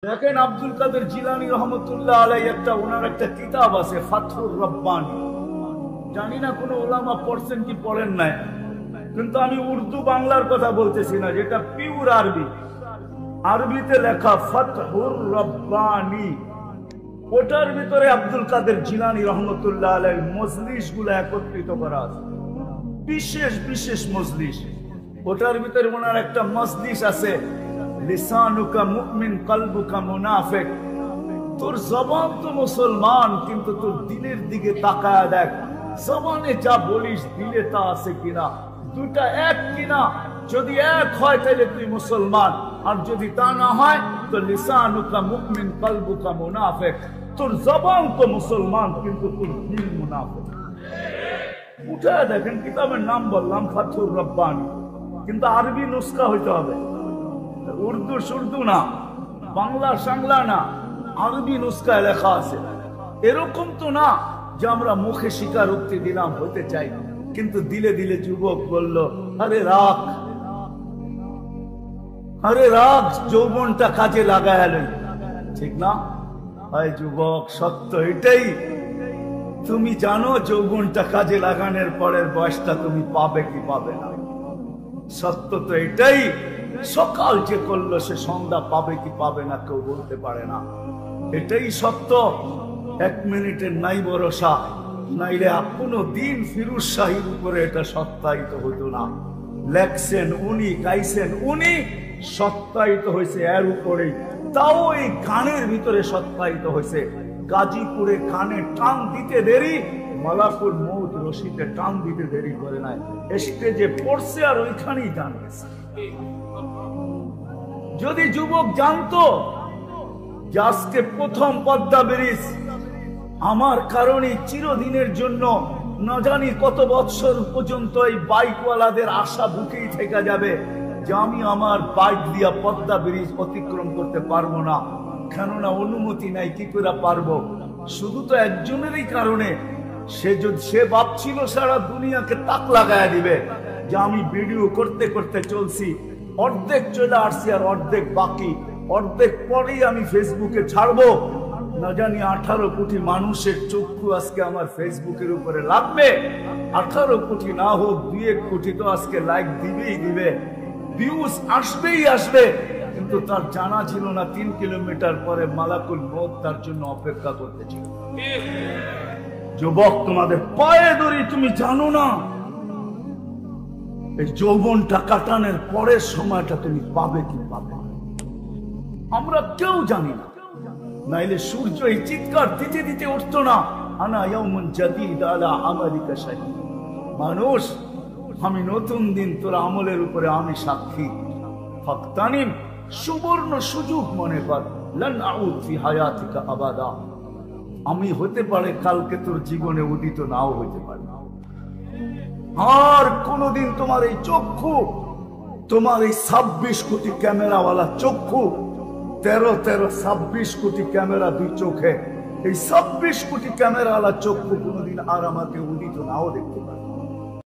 দেখেন আব্দুল কাদের জিলানী রহমতুল্লাহ আলাইহি ওনার একটা কিতাব আছে ফাতহুর রব্বানী। জানি না কোনো ওলামা পড়ছেন কি পড়েন নাই, কিন্তু আমি উর্দু বাংলার কথা বলতেছি না, যেটা পিওর আরবি, আরবিতে লেখা ফাতহুর রব্বানী। ওটার ভিতরে আব্দুল কাদের জিলানী রহমতুল্লাহ আলাইহির মজলিস গুলো একত্রিত করা আছে, বিশেষ বিশেষ মজলিস। ওটার ভিতরে ওনার একটা মজলিস আছে লিসানুকা মুমিন কলবুকা মুনাফিক। তোর জবান তো মুসলমান, কিন্তু তোর দিলের দিকে তাকায় দেখ, জবানে যা বলিস দিলে তা আছে কিনা, দুটা এক কিনা। যদি এক হয় তাহলে তুই মুসলমান, আর যদি তা না হয় তো লিসানুকা মুমিন কলবুকা মুনাফিক। তোর জবান তো মুসলমান, কিন্তু তোর দিল মুনাফিক। উঠে দেখেন, কিতাবের নাম বললাম ফাতহুর রব্বানী, কিন্তু আরবি নুসখা হইতে হবে, উর্দু সুর্দু না, বাংলা সাংলা না, আরবি নুসখায় লেখা আছে। এরকম তো না যে আমরা মুখে স্বীকারোক্তি দিলাম হইতে চাই, কিন্তু দিলে দিলে যুবক বলল আরে রাখ, আরে রাখ, যৌবনটা কাজে লাগায়, ঠিক না? হয় যুবক, সত্য এটাই। তুমি জানো যৌবনটা কাজে লাগানোর পরের বয়সটা তুমি পাবে কি পাবে না, সত্য তো এটাই। সকাল যে করলো সে সন্ধ্যা পাবে কি পাবে না কেউ বলতে পারে না, এটাই সত্য। এক মিনিটের নাই ভরসা, নাইলে কোনো দিন ফিরোজ শাহীর উপরে এটা সত্যায়িত হতো না। লেখছেন উনি, গাইছেন উনি, সত্যায়িত হয়েছে এর উপরেই। তাও এই গানের ভিতরে সত্যায়িত হয়েছে। গাজীপুরে গানে টান দিতে দেরি, মালাকুল মউত রশিতে টান দিতে দেরি করে নাই, স্টেজে পড়ছে আর ওইখানেই গান গেছে। যদি যুবক জানতো যে আজকে প্রথম পদ্মা ব্রিজ আমার কারণে চিরদিনের জন্য না জানি কত বৎসর পর্যন্ত এই বাইকওয়ালাদের আশা বুকেই থেকে যাবে যে আমি আমার বাইক দিয়া পদ্মা ব্রিজ অতিক্রম করতে পারবো না, কেননা অনুমতি নাই, কি করে পারবো? শুধু তো একজনেরই কারণে। সে ভাবছিল সারা দুনিয়াকে তাক লাগায় দিবে যে আমি ভিডিও করতে করতে চলছি, অর্ধেক চলে আসছি আর অর্ধেক বাকি, অর্ধেক পরেই আমি ফেসবুকে ছাড়বো। না জানি 18 কোটি মানুষের চক্ষু আজকে আমার ফেসবুকের উপরে লাগবে। 18 কোটি না হোক 2-1 কোটি তো আজকে লাইক দিবেই দিবে, ভিউজ আসবেই আসবে। কিন্তু তার জানা ছিল না 3 কিলোমিটার পরে মালাকুল মউত তার জন্য অপেক্ষা করতেছিল। যুবক, তোমাদের পায়ে ধরি, তুমি জানো না এই যৌবনটা কাটানোর পরের সময়টা তুমি পাবে কি পাবে? আমরা কেউ জানি না, নাইলে সূর্য এই চিৎকার দিতে দিতে উঠতো না, আনা ইয়াউমুন জাদীদ আলা আমালিকা শাহীদ। মানুষ, আমি নতুন দিন তোর আমলের উপরে আমি সাক্ষী। ফাকতানিম, সুবর্ণ সুযোগ মনে কর, লান আউদ ফি হায়াতিকা আবাদা। আমি হতে পারে কালকে তোর জীবনে উদিত নাও হইতে পারে, আর কোনদিন তোমার এই চক্ষু, তোমার এই 26 কোটি ক্যামেরাওয়ালা চক্ষু, 26 কোটি ক্যামেরা দুই চোখে, এই 26 কোটি ক্যামেরাওয়ালা চক্ষু কোনদিন আর আমাকে উদিত নাও দেখতে পারে।